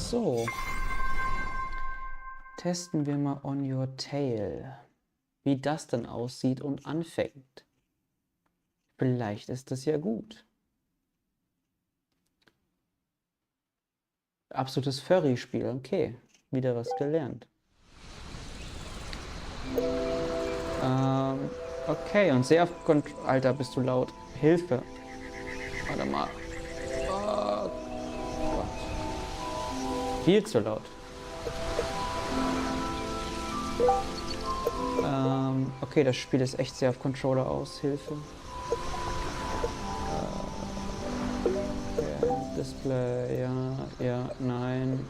So. Testen wir mal on your tail. Wie das denn aussieht und anfängt. Vielleicht ist das ja gut. Absolutes Furry-Spiel. Okay. Wieder was gelernt. Okay, und sehr auf Alter, bist du laut. Hilfe. Warte mal. Oh Gott. Viel zu laut. Okay, das Spiel ist echt sehr auf Controller aus. Hilfe. Okay, Display, ja, nein.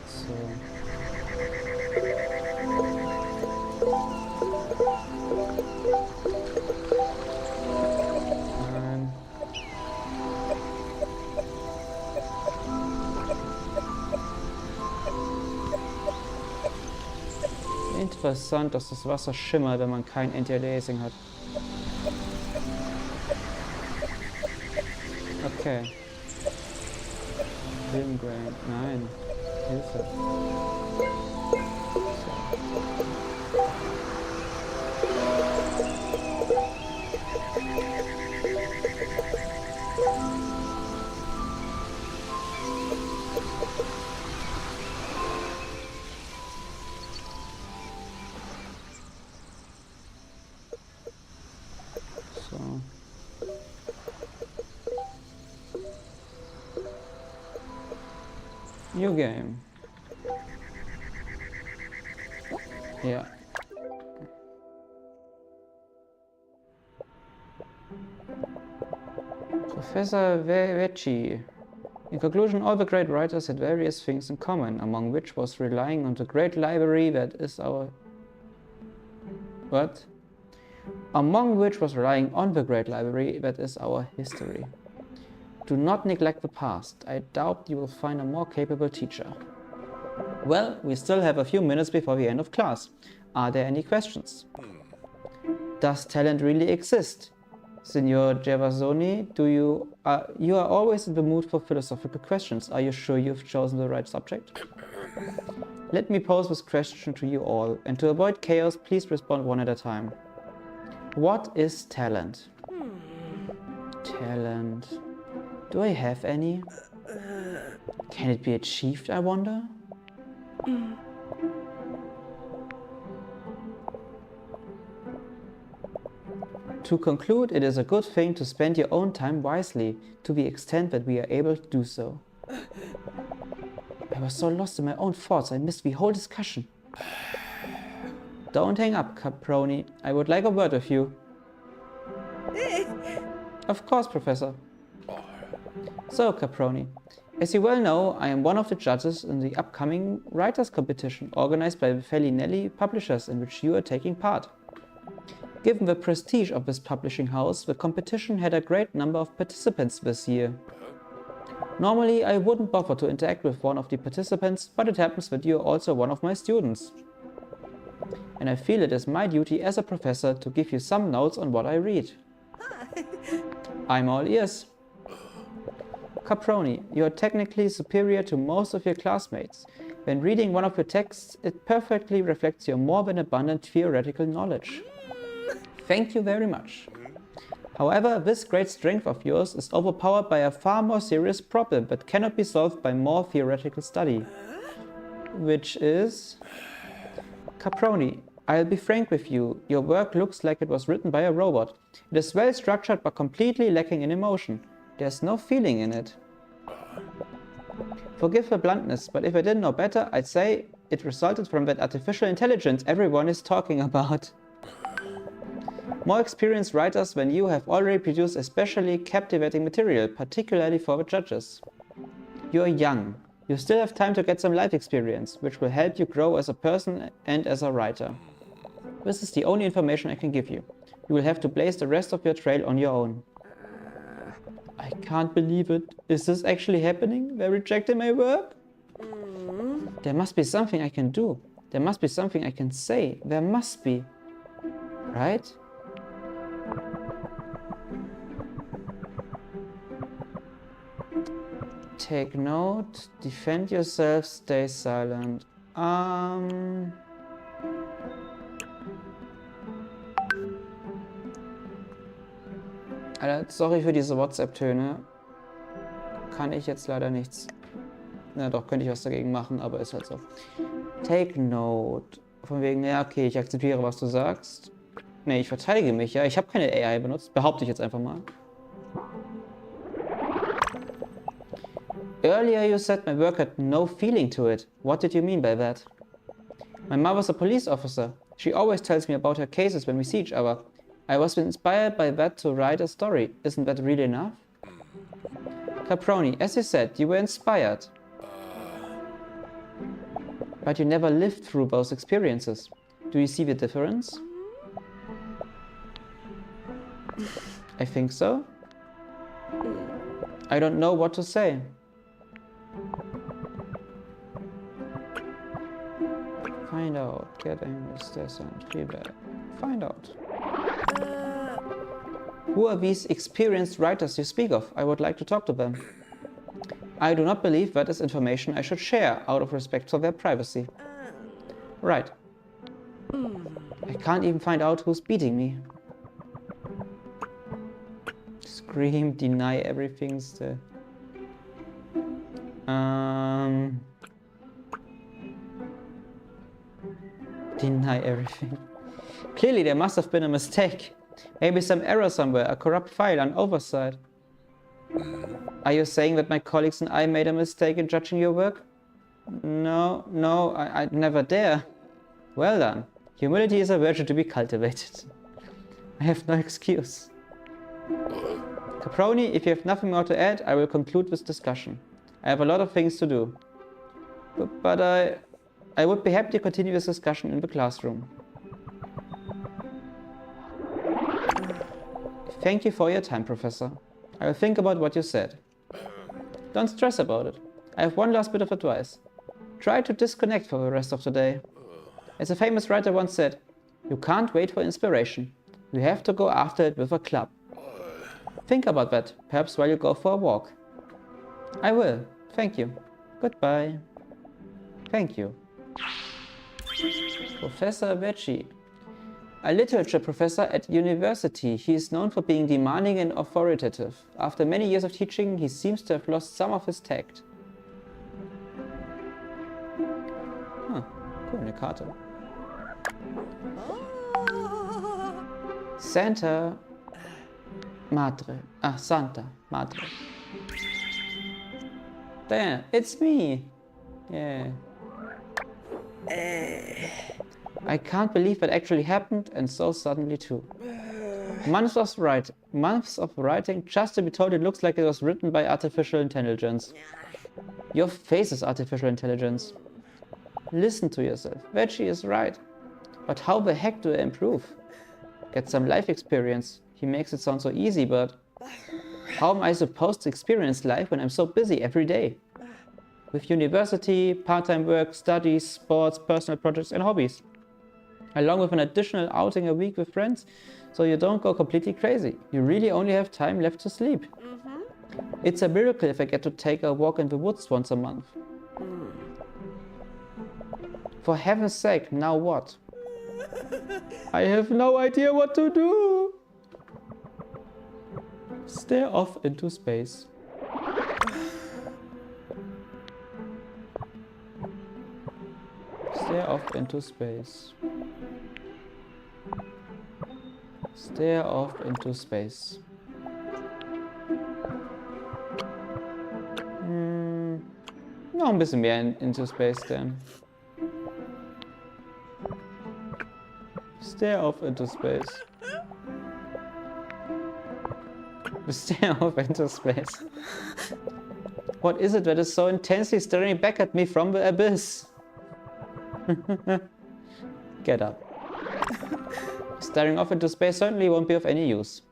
So. Nein. Interessant, dass das Wasser schimmert, wenn man kein Anti-Aliasing hat. Okay. Filmgrain. Nein. Hilfe. So. New game. Ja. Professor Vecchi. In conclusion, all the great writers had various things in common, among which was relying on the great library that is our... What? Among which was relying on the great library that is our history. Do not neglect the past. I doubt you will find a more capable teacher. Well, we still have a few minutes before the end of class. Are there any questions? Does talent really exist? Signor Gervasoni, you are always in the mood for philosophical questions. Are you sure you've chosen the right subject? Let me pose this question to you all, and to avoid chaos, please respond one at a time. What is talent? Talent. Do I have any? Can it be achieved, I wonder? To conclude, it is a good thing to spend your own time wisely, to the extent that we are able to do so. I was so lost in my own thoughts, I missed the whole discussion. Don't hang up, Caproni. I would like a word with you. Of course, Professor. So, Caproni, as you well know, I am one of the judges in the upcoming writers' competition organized by the Fellinelli publishers in which you are taking part. Given the prestige of this publishing house, the competition had a great number of participants this year. Normally, I wouldn't bother to interact with one of the participants, but it happens that you are also one of my students. And I feel it is my duty as a professor to give you some notes on what I read. I'm all ears. Caproni, you are technically superior to most of your classmates. When reading one of your texts, it perfectly reflects your more than abundant theoretical knowledge. Thank you very much. However, this great strength of yours is overpowered by a far more serious problem that cannot be solved by more theoretical study. Which is... Caproni, I'll be frank with you, your work looks like it was written by a robot. It is well structured but completely lacking in emotion. There's no feeling in it. Forgive the bluntness, but if I didn't know better, I'd say it resulted from that artificial intelligence everyone is talking about. More experienced writers than you have already produced especially captivating material, particularly for the judges. You are young. You still have time to get some life experience, which will help you grow as a person and as a writer. This is the only information I can give you. You will have to blaze the rest of your trail on your own. I can't believe it. Is this actually happening? They're rejecting my work? There must be something I can do. There must be something I can say. There must be. Right? Take note. Defend yourself. Stay silent. Alter, sorry für diese WhatsApp-Töne. Kann ich jetzt leider nichts. Na doch, könnte ich was dagegen machen, aber ist halt so. Take note. Von wegen, ja, okay, ich akzeptiere, was du sagst. Nee, ich verteidige mich, ja. Ich habe keine AI benutzt. Behaupte ich jetzt einfach mal. Earlier you said my work had no feeling to it. What did you mean by that? My mother's a police officer. She always tells me about her cases when we see each other. I was inspired by that to write a story. Isn't that really enough? Caproni, as you said, you were inspired. But you never lived through those experiences. Do you see the difference? I think so. I don't know what to say. Find out. Get angry, stress and feel bad. Find out. Who are these experienced writers you speak of? I would like to talk to them. I do not believe that is information I should share out of respect for their privacy. Right. I can't even find out who's beating me. Scream, deny everything still. Deny everything. Clearly there must have been a mistake. Maybe some error somewhere, a corrupt file, an oversight. Are you saying that my colleagues and I made a mistake in judging your work? No, I'd never dare. Well done. Humility is a virtue to be cultivated. I have no excuse. Caproni, if you have nothing more to add, I will conclude this discussion. I have a lot of things to do. But I would be happy to continue this discussion in the classroom. Thank you for your time, Professor. I will think about what you said. Don't stress about it. I have one last bit of advice. Try to disconnect for the rest of the day. As a famous writer once said, you can't wait for inspiration. You have to go after it with a club. Think about that, perhaps while you go for a walk. I will. Thank you. Goodbye. Thank you. Professor Vecchi. A literature professor at university, he is known for being demanding and authoritative. After many years of teaching, he seems to have lost some of his tact. Cool, eine Karte. Santa Madre. Santa Madre. Damn, it's me. Yeah. I can't believe that actually happened, and so suddenly too. Months of writing just to be told it looks like it was written by artificial intelligence. Your face is artificial intelligence. Listen to yourself. Veggie is right. But how the heck do I improve? Get some life experience. He makes it sound so easy, but how am I supposed to experience life when I'm so busy every day? With university, part-time work, studies, sports, personal projects and hobbies. Along with an additional outing a week with friends, so you don't go completely crazy. You really only have time left to sleep. It's a miracle if I get to take a walk in the woods once a month. For heaven's sake, now what? I have no idea what to do. Stare off into space. Stare off into space. Stare off into space. Noch ein bisschen mehr into space then. Stare off into space. Stare off into space. What is it that is so intensely staring back at me from the abyss? Get up. Staring off into space certainly won't be of any use.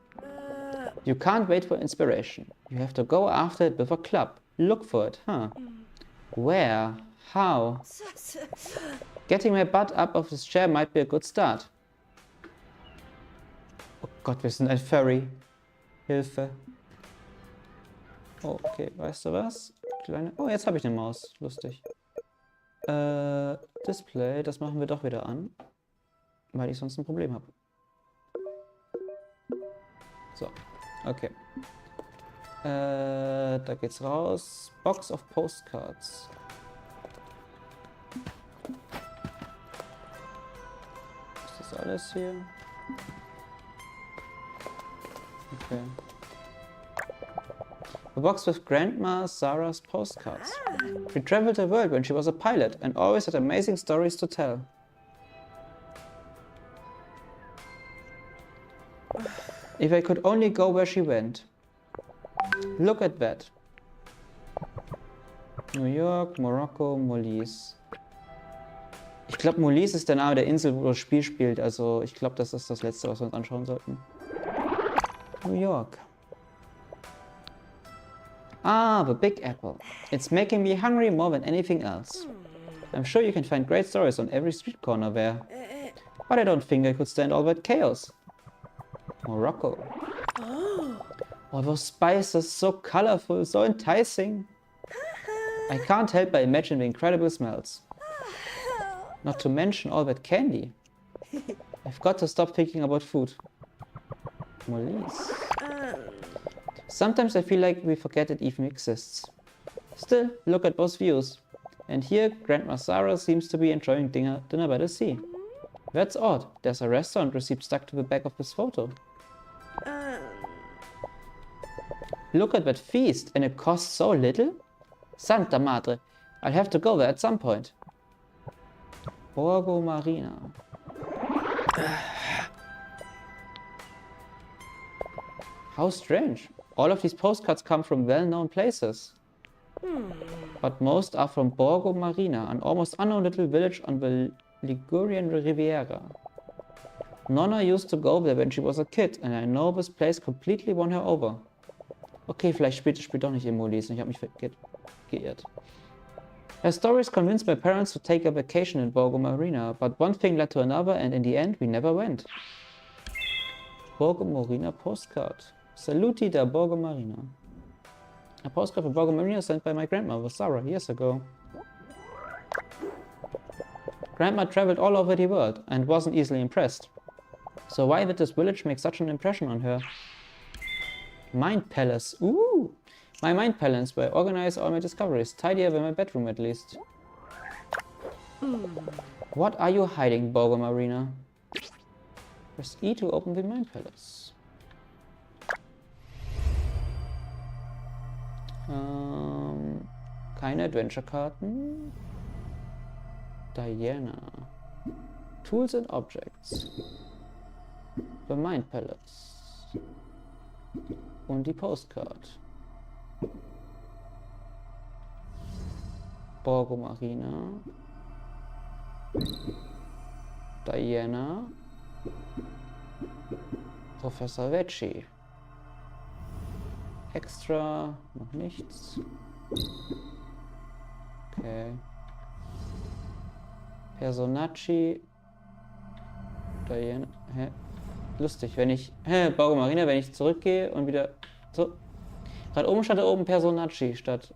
You can't wait for inspiration. You have to go after it with a club. Look for it, huh? Where? How? Getting my butt up of this chair might be a good start. Oh Gott, wir sind ein Furry. Hilfe. Oh, okay, weißt du was? kleine... Oh, jetzt habe ich eine Maus. Lustig. Display, das machen wir doch wieder an. Weil ich sonst ein Problem habe. So, okay. Da geht's raus. Box of Postcards. Ist das alles hier? Okay. A box with Grandma Sarah's postcards. She traveled the world when she was a pilot and always had amazing stories to tell. If I could only go where she went. Look at that. New York, Morocco, Molise. Ich glaube, Molise ist der Name der Insel, wo das Spiel spielt. Also ich glaube, das ist das Letzte, was wir uns anschauen sollten. New York. Ah, the Big Apple. It's making me hungry more than anything else. I'm sure you can find great stories on every street corner there. But I don't think I could stand all that chaos. Morocco. Oh, those spices, so colorful, so enticing. I can't help but imagine the incredible smells. Not to mention all that candy. I've got to stop thinking about food. Molise. Sometimes I feel like we forget it even exists. Still, look at those views. And here, Grandma Sarah seems to be enjoying dinner by the sea. That's odd. There's a restaurant receipt stuck to the back of this photo. Look at that feast, and it costs so little? Santa Madre, I'll have to go there at some point. Borgo Marina. How strange. All of these postcards come from well-known places. But most are from Borgo Marina, an almost unknown little village on the Ligurian Riviera. Nonna used to go there when she was a kid, and I know this place completely won her over. Okay, vielleicht spielt das Spiel doch nicht in Molise, ich habe mich geirrt. Her stories convinced my parents to take a vacation in Borgo Marina, but one thing led to another, and in the end we never went. Borgo Marina postcard. Saluti da Borgo Marina. A postcard from Borgo Marina sent by my grandmother, Sarah, years ago. Grandma traveled all over the world and wasn't easily impressed. So why did this village make such an impression on her? Mind Palace. Ooh! My Mind Palace, where I organize all my discoveries. Tidier than my bedroom, at least. What are you hiding, Borgo Marina? Press E to open the Mind Palace. Keine Adventure-Karten. Diana. Tools and Objects. The Mind Palace. Und die Postcard. Borgo Marina. Diana. Professor Vecchi. Extra. Noch nichts. Okay. Personacci. Diana. Hä? Lustig, wenn ich... Borgo Marina, wenn ich zurückgehe und wieder... So. Gerade oben stand da oben Personacci statt...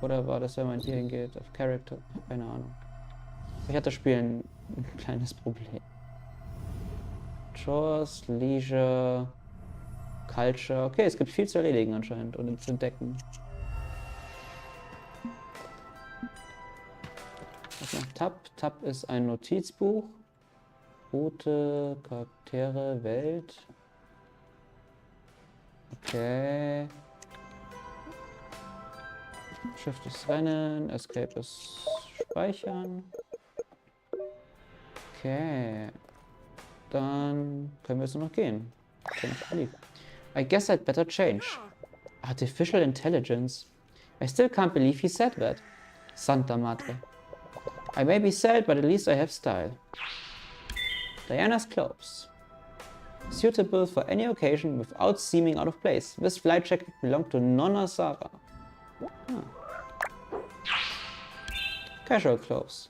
Oder war das, wenn man hier hingeht, auf Character? Keine Ahnung. Ich hatte das Spiel ein kleines Problem. Chores, Leisure, Culture. Okay, es gibt viel zu erledigen anscheinend und zu entdecken. Was noch? Tab. Tab ist ein Notizbuch. Route, Charaktere, Welt. Okay. Shift ist Rennen, Escape ist Speichern. Okay. Dann können wir jetzt nur noch gehen. I guess I'd better change. Artificial intelligence. I still can't believe he said that. Santa Madre. I may be sad, but at least I have style. Diana's clothes. Suitable for any occasion without seeming out of place. This flight jacket belonged to Nonna Sarah. Casual clothes.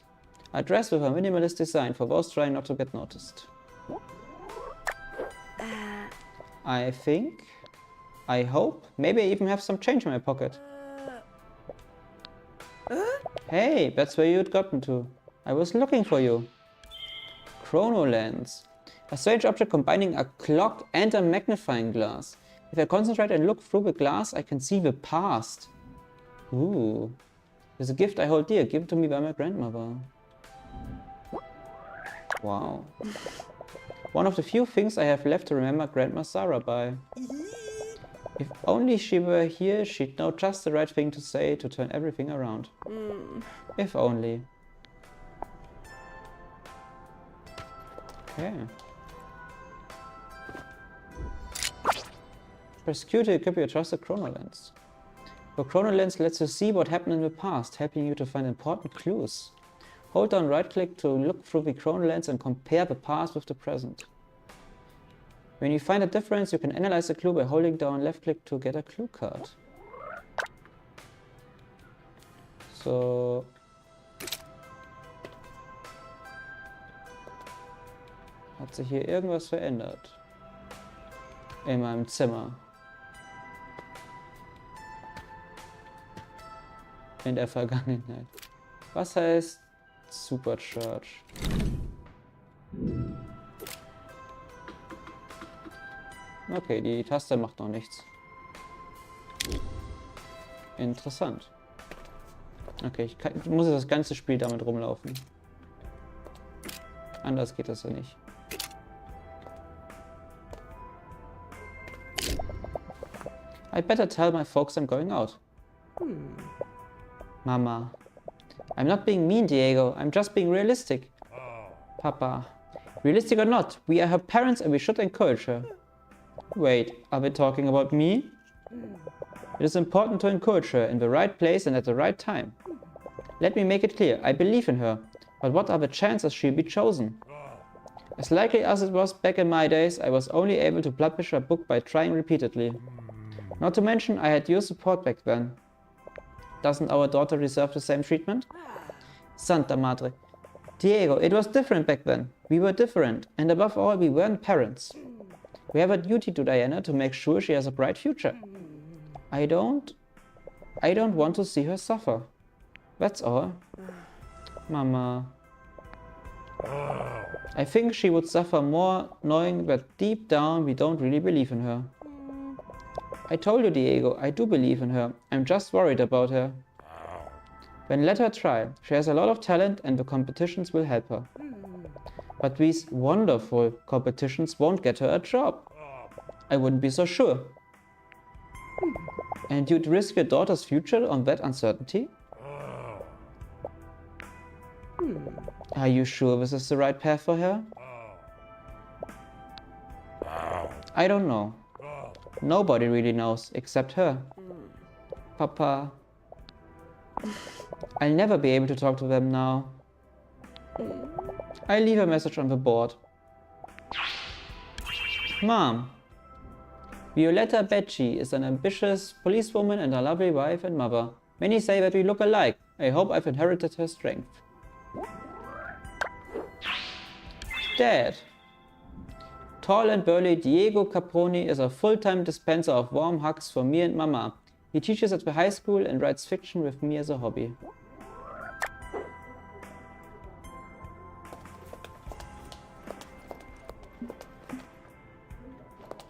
A dress with a minimalist design for those trying not to get noticed. I think I hope. Maybe I even have some change in my pocket. Hey, that's where you'd gotten to. I was looking for you. Chrono lens. A strange object combining a clock and a magnifying glass. If I concentrate and look through the glass, I can see the past. Ooh. There's a gift I hold dear, given to me by my grandmother. Wow. One of the few things I have left to remember Grandma Sarah by. If only she were here, she'd know just the right thing to say to turn everything around. If only. Okay. Press Q to equip your trusted chrono lens. The chrono lens lets you see what happened in the past, helping you to find important clues. Hold down right click to look through the chrono lens and compare the past with the present. When you find a difference, you can analyze the clue by holding down left click to get a clue card. So... hat sich hier irgendwas verändert? In meinem Zimmer. In der Vergangenheit. Was heißt Supercharge? Okay, die Taste macht noch nichts. Interessant. Okay, ich muss das ganze Spiel damit rumlaufen. Anders geht das ja nicht. I better tell my folks I'm going out. Mama. I'm not being mean, Diego. I'm just being realistic. Papa. Realistic or not, we are her parents and we should encourage her. Wait, are we talking about me? It is important to encourage her in the right place and at the right time. Let me make it clear, I believe in her. But what are the chances she'll be chosen? As likely as it was back in my days, I was only able to publish a book by trying repeatedly. Not to mention, I had your support back then. Doesn't our daughter deserve the same treatment? Santa Madre. Diego, it was different back then. We were different, and above all, we weren't parents. We have a duty to Diana to make sure she has a bright future. I don't want to see her suffer. That's all. Mama. I think she would suffer more knowing that deep down we don't really believe in her. I told you, Diego, I do believe in her. I'm just worried about her. Then let her try. She has a lot of talent and the competitions will help her. But these wonderful competitions won't get her a job. I wouldn't be so sure. And you'd risk your daughter's future on that uncertainty? Are you sure this is the right path for her? I don't know. Nobody really knows, except her. Papa. I'll never be able to talk to them now. I'll leave a message on the board. Mom. Violetta Becci is an ambitious policewoman and a lovely wife and mother. Many say that we look alike. I hope I've inherited her strength. Dad. Tall and burly Diego Caproni is a full-time dispenser of warm hugs for me and Mama. He teaches at the high school and writes fiction with me as a hobby.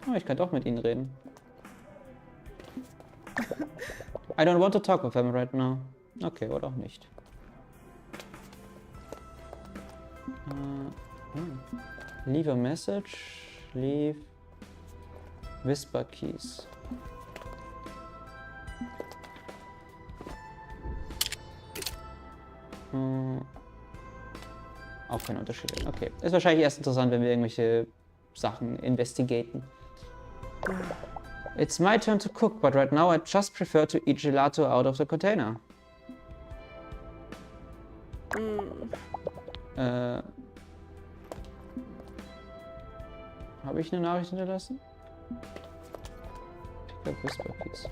Oh, ich kann doch mit ihnen reden. I don't want to talk with them right now. Okay, oder auch nicht. Leave a message. Leave Whisper Keys. Auch keine Unterschiede. Okay. Ist wahrscheinlich erst interessant, wenn wir irgendwelche Sachen investigaten. It's my turn to cook, but right now I just prefer to eat gelato out of the container. Habe ich eine Nachricht hinterlassen? Pick up Whisper Keys.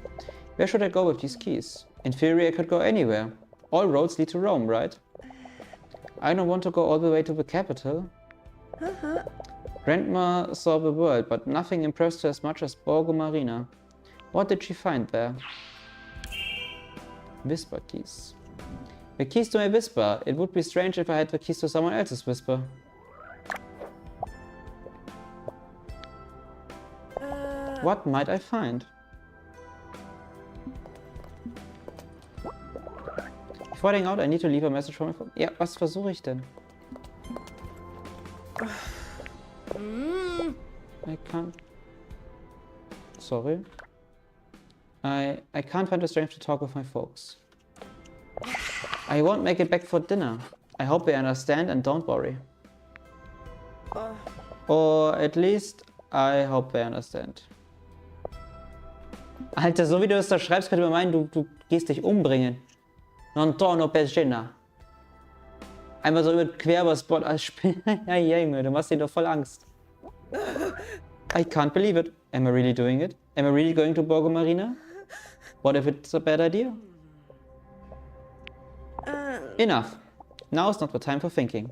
Where should I go with these keys? In theory I could go anywhere. All roads lead to Rome, right? I don't want to go all the way to the capital. Grandma saw the world, but nothing impressed her as much as Borgo Marina. What did she find there? Whisper keys. The keys to my whisper. It would be strange if I had the keys to someone else's whisper. What might I find? Before heading out, I need to leave a message for my phone. Ja, was versuche ich denn? I can't... Sorry. I can't find the strength to talk with my folks. I won't make it back for dinner. I hope they understand and don't worry. Or at least, I hope they understand. Alter, so wie du das da schreibst, könnte man meinen, du gehst dich umbringen. Non torno per cena. Einfach so quer über Spot als Spiel. Ja, Junge, du machst dir doch voll Angst. I can't believe it. Am I really doing it? Am I really going to Borgo Marina? What if it's a bad idea? Enough. Now's not the time for thinking.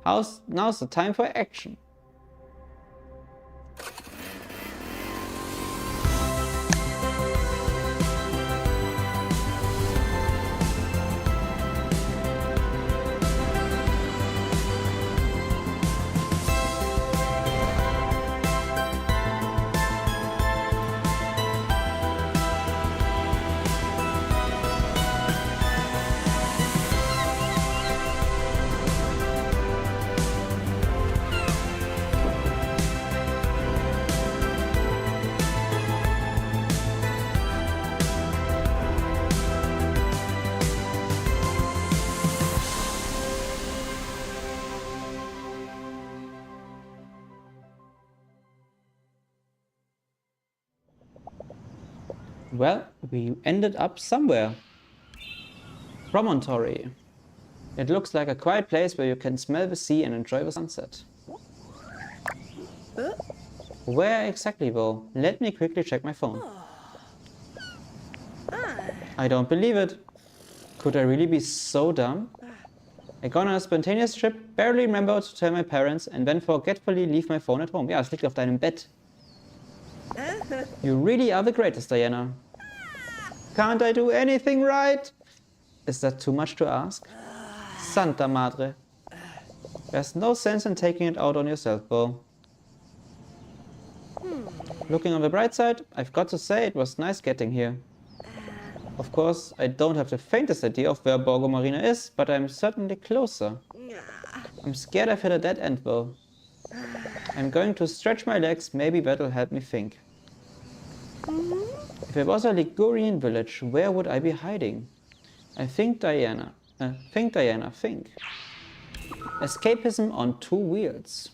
Now's the time for action. Well, we ended up somewhere. Promontory. It looks like a quiet place where you can smell the sea and enjoy the sunset. Where exactly though? Let me quickly check my phone. I don't believe it. Could I really be so dumb? I gone on a spontaneous trip, barely remember to tell my parents, and then forgetfully leave my phone at home. Ja, es liegt auf deinem Bett. You really are the greatest, Diana. Can't I do anything right? Is that too much to ask? Santa Madre. There's no sense in taking it out on yourself, Bo. Looking on the bright side, I've got to say it was nice getting here. Of course, I don't have the faintest idea of where Borgo Marina is, but I'm certainly closer. I'm scared I've hit a dead end, though. I'm going to stretch my legs, maybe that'll help me think. If it was a Ligurian village, where would I be hiding? Think Diana. Escapism on two wheels.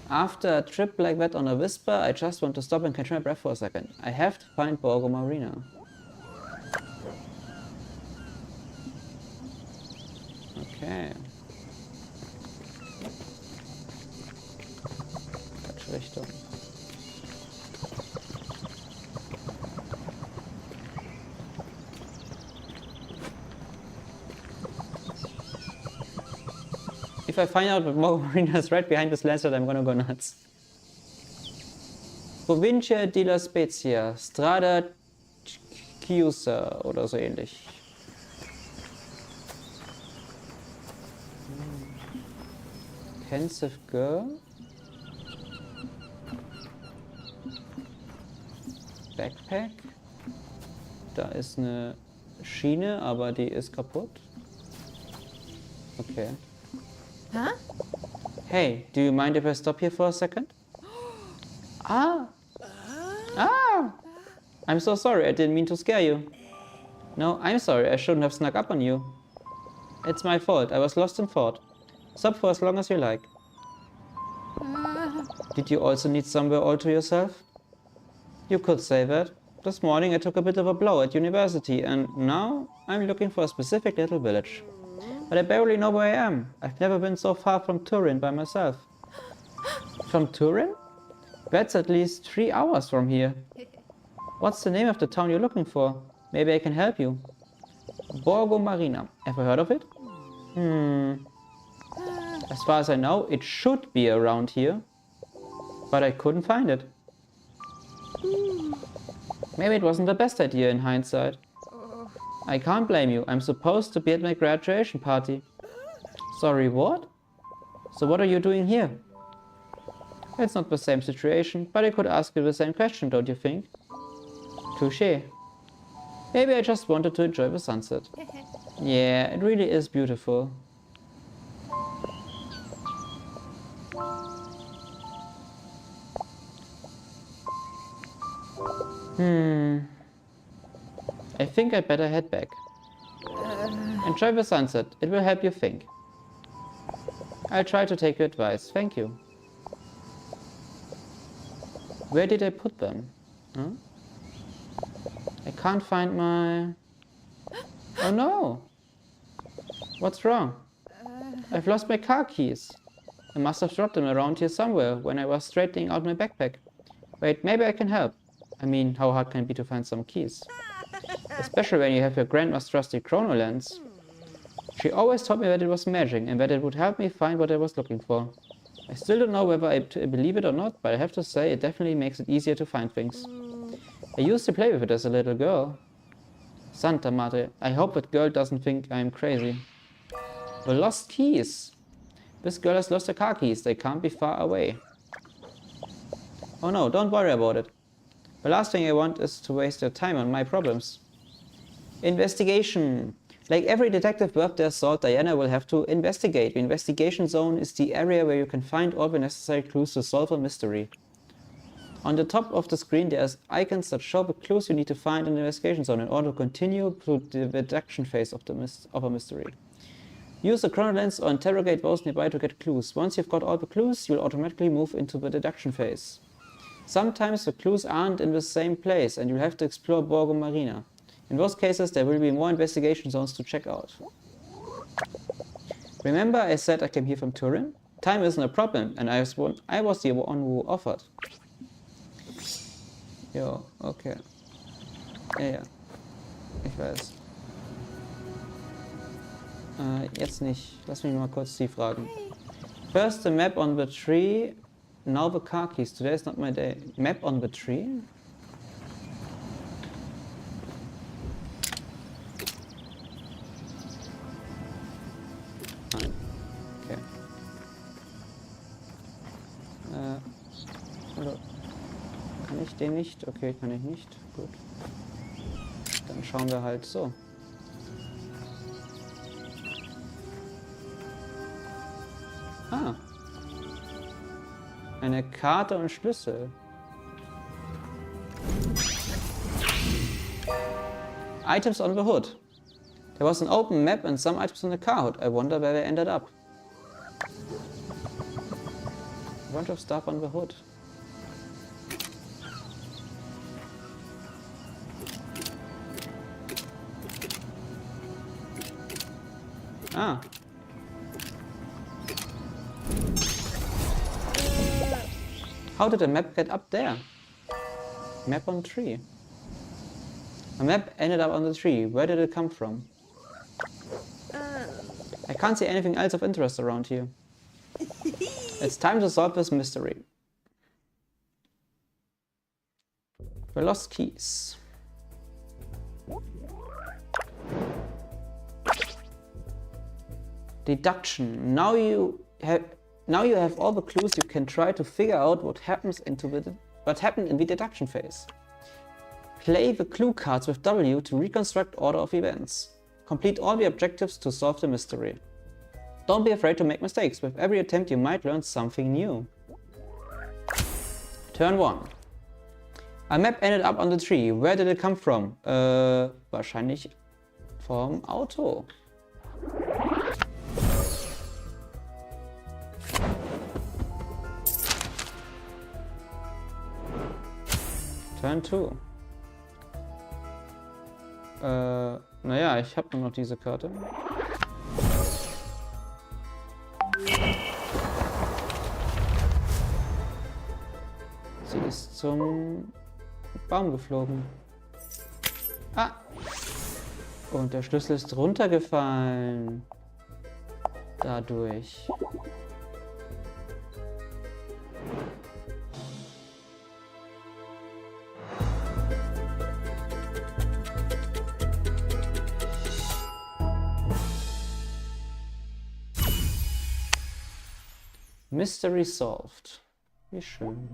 After a trip like that on a Whisper, I just want to stop and catch my breath for a second. I have to find Borgo Marina. Okay. Falsche Richtung. If I find out that Borgo Marina is right behind this landslide, I'm gonna go nuts. Provincia di la Spezia, Strada Chiusa oder so ähnlich. Pensive Girl. Backpack. Da ist eine Schiene, aber die ist kaputt. Okay. Huh? Hey, do you mind if I stop here for a second? I'm so sorry, I didn't mean to scare you. No, I'm sorry, I shouldn't have snuck up on you. It's my fault, I was lost in thought. Stop for as long as you like. Did you also need somewhere all to yourself? You could say that. This morning I took a bit of a blow at university and now I'm looking for a specific little village. But I barely know where I am. I've never been so far from Turin by myself. From Turin? That's at least 3 hours from here. What's the name of the town you're looking for? Maybe I can help you. Borgo Marina. Ever heard of it? As far as I know, it should be around here. But I couldn't find it. Maybe it wasn't the best idea in hindsight. I can't blame you. I'm supposed to be at my graduation party. Sorry, what? So what are you doing here? It's not the same situation, but I could ask you the same question, don't you think? Touché. Maybe I just wanted to enjoy the sunset. Yeah, it really is beautiful. I think I'd better head back. Enjoy the sunset. It will help you think. I'll try to take your advice. Thank you. Where did I put them? Huh? I can't find my... Oh no! What's wrong? I've lost my car keys. I must have dropped them around here somewhere when I was straightening out my backpack. Wait, maybe I can help. I mean, how hard can it be to find some keys? Especially when you have your grandma's trusty chrono lens. She always told me that it was magic and that it would help me find what I was looking for. I still don't know whether I believe it or not, but I have to say it definitely makes it easier to find things. I used to play with it as a little girl. Santa Madre, I hope that girl doesn't think I'm crazy. The lost keys. This girl has lost her car keys. They can't be far away. Oh no, don't worry about it. The last thing I want is to waste your time on my problems. Investigation. Like every detective worth their salt, Diana will have to investigate. The investigation zone is the area where you can find all the necessary clues to solve a mystery. On the top of the screen there are icons that show the clues you need to find in the investigation zone in order to continue through the deduction phase of a mystery. Use the chrono lens or interrogate those nearby to get clues. Once you've got all the clues, you'll automatically move into the deduction phase. Sometimes the clues aren't in the same place and you'll have to explore Borgo Marina. In those cases, there will be more investigation zones to check out. Remember I said I came here from Turin? Time isn't a problem, and I was the one who offered. Jo, okay. Ja. Ich weiß. Jetzt nicht. Lass mich mal kurz die fragen. First the map on the tree, now the car keys. Today is not my day. Map on the tree? Nein. Okay. Hallo. Kann ich den nicht? Okay, kann ich nicht. Gut. Dann schauen wir halt so. Ah. Eine Karte und Schlüssel. Items on the hood. There was an open map and some items on the car hood. I wonder where they ended up. A bunch of stuff on the hood. Ah. How did the map get up there? Map on tree. A map ended up on the tree. Where did it come from? I can't see anything else of interest around here. It's time to solve this mystery. The lost keys. Deduction. Now you have all the clues you can try to figure out what happened in the deduction phase. Play the clue cards with W to reconstruct order of events. Complete all the objectives to solve the mystery. Don't be afraid to make mistakes. With every attempt you might learn something new. Turn 1. A map ended up on the tree. Where did it come from? Wahrscheinlich vom Auto. Turn 2. Naja, ich habe nur noch diese Karte. Sie ist zum Baum geflogen. Ah! Und der Schlüssel ist runtergefallen. Dadurch. Mystery solved. Wie schön.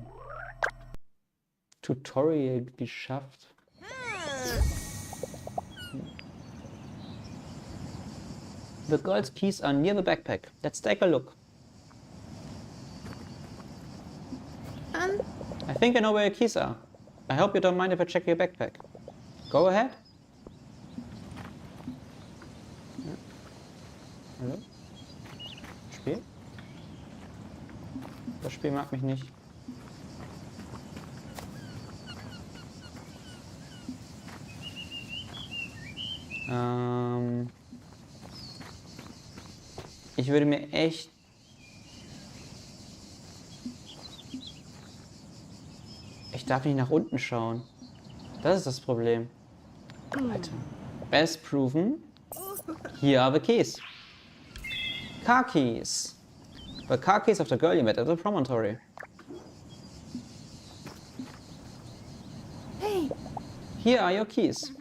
Tutorial geschafft. The girl's keys are near the backpack. Let's take a look. I think I know where your keys are. I hope you don't mind if I check your backpack. Go ahead. Ja. Hallo? Spiel? Das Spiel mag mich nicht. Ich würde mir echt... Ich darf nicht nach unten schauen. Das ist das Problem. Alter. As proven, here are the keys. Car keys. The car keys of the girl you met at the promontory. Hey. Here are your keys.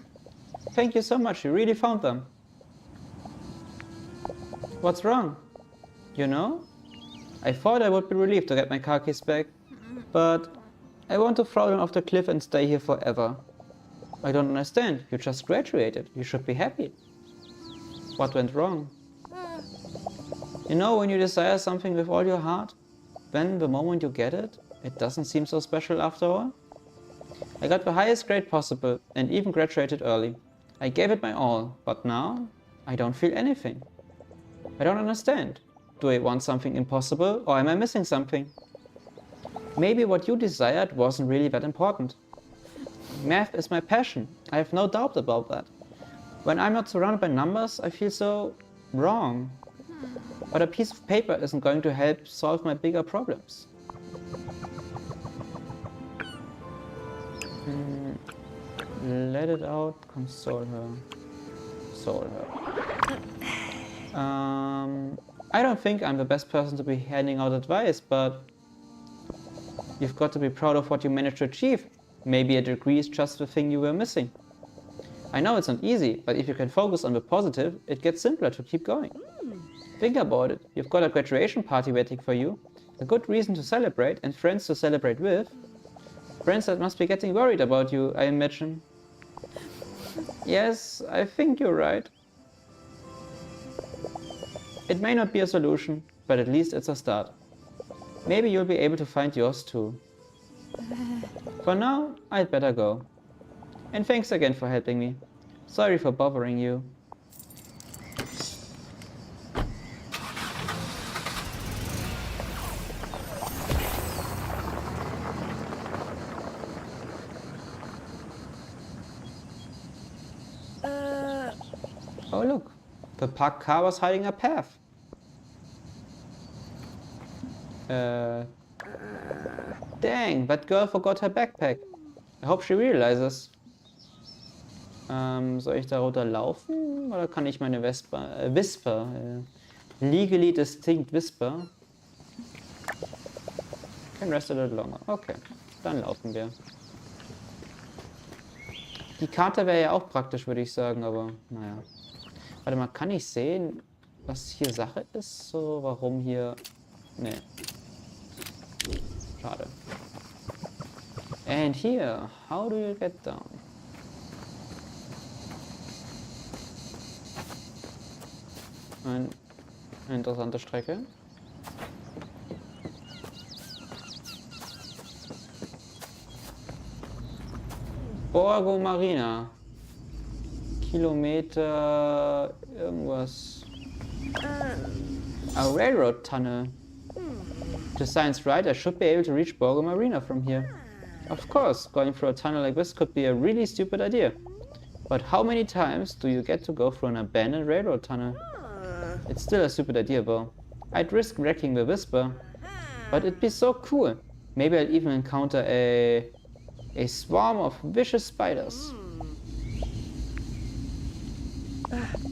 Thank you so much, you really found them. What's wrong? You know? I thought I would be relieved to get my car keys back, but I want to throw them off the cliff and stay here forever. I don't understand. You just graduated. You should be happy. What went wrong? You know, when you desire something with all your heart, then the moment you get it, it doesn't seem so special after all. I got the highest grade possible and even graduated early. I gave it my all, but now I don't feel anything. I don't understand. Do I want something impossible or am I missing something? Maybe what you desired wasn't really that important. Math is my passion. I have no doubt about that. When I'm not surrounded by numbers, I feel so wrong. But a piece of paper isn't going to help solve my bigger problems. Let it out, console her. Console her. I don't think I'm the best person to be handing out advice, but you've got to be proud of what you managed to achieve. Maybe a degree is just the thing you were missing. I know it's not easy, but if you can focus on the positive, it gets simpler to keep going. Think about it. You've got a graduation party waiting for you, a good reason to celebrate and friends to celebrate with. Friends that must be getting worried about you, I imagine. Yes, I think you're right. It may not be a solution, but at least it's a start. Maybe you'll be able to find yours too. For now, I'd better go. And thanks again for helping me. Sorry for bothering you. Oh look, the parked car was hiding a path. Dang, that girl forgot her backpack. I hope she realizes. Soll ich da runterlaufen oder kann ich meine Whisper, legally distinct Whisper? Can rest a little longer. Okay, dann laufen wir. Die Karte wäre ja auch praktisch, würde ich sagen, aber naja. Warte mal, kann ich sehen, was hier Sache ist? So, warum hier... Nee. Schade. And here, how do you get down? Eine interessante Strecke. Borgo Marina. Kilometer irgendwas. A railroad tunnel. The science right, I should be able to reach Borgo Marina from here. Of course, going through a tunnel like this could be a really stupid idea. But how many times do you get to go through an abandoned railroad tunnel? It's still a stupid idea though. I'd risk wrecking the Whisper, but it'd be so cool. Maybe I'll even encounter a swarm of vicious spiders.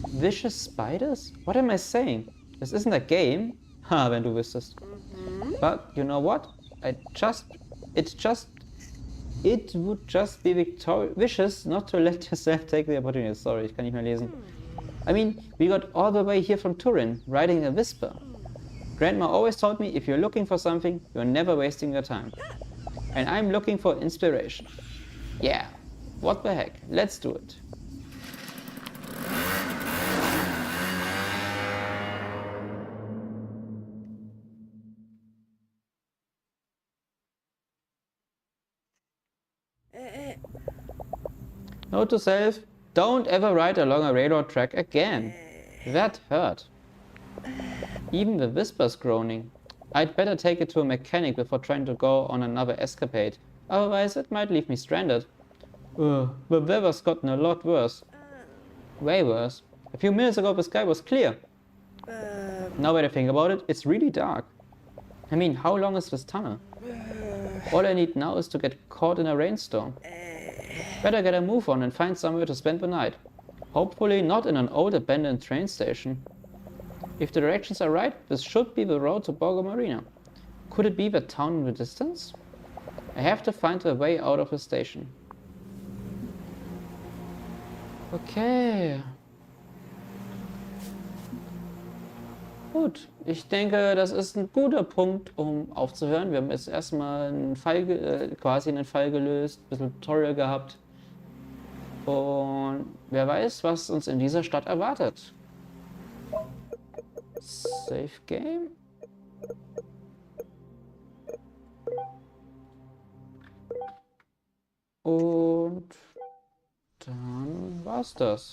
Vicious spiders? What am I saying? This isn't a game. Ha, wenn du wüsstest. But you know what? It would just be vicious not to let yourself take the opportunity. Sorry, ich kann nicht mehr lesen. I mean, we got all the way here from Turin, riding a Whisper. Grandma always told me if you're looking for something, you're never wasting your time. And I'm looking for inspiration. Yeah, what the heck, let's do it. Note to self, don't ever ride along a railroad track again. That hurt. Even the whisper's groaning. I'd better take it to a mechanic before trying to go on another escapade. Otherwise, it might leave me stranded. The weather's gotten a lot worse. Way worse. A few minutes ago, the sky was clear. Now that I think about it, it's really dark. I mean, how long is this tunnel? All I need now is to get caught in a rainstorm. Better get a move on and find somewhere to spend the night. Hopefully not in an old abandoned train station. If the directions are right, this should be the road to Borgo Marina. Could it be the town in the distance? I have to find a way out of the station. Okay. Gut, ich denke, das ist ein guter Punkt, um aufzuhören. Wir haben jetzt erstmal einen Fall, quasi einen Fall gelöst, ein bisschen Tutorial gehabt. Und wer weiß, was uns in dieser Stadt erwartet. Save Game. Und dann war's das.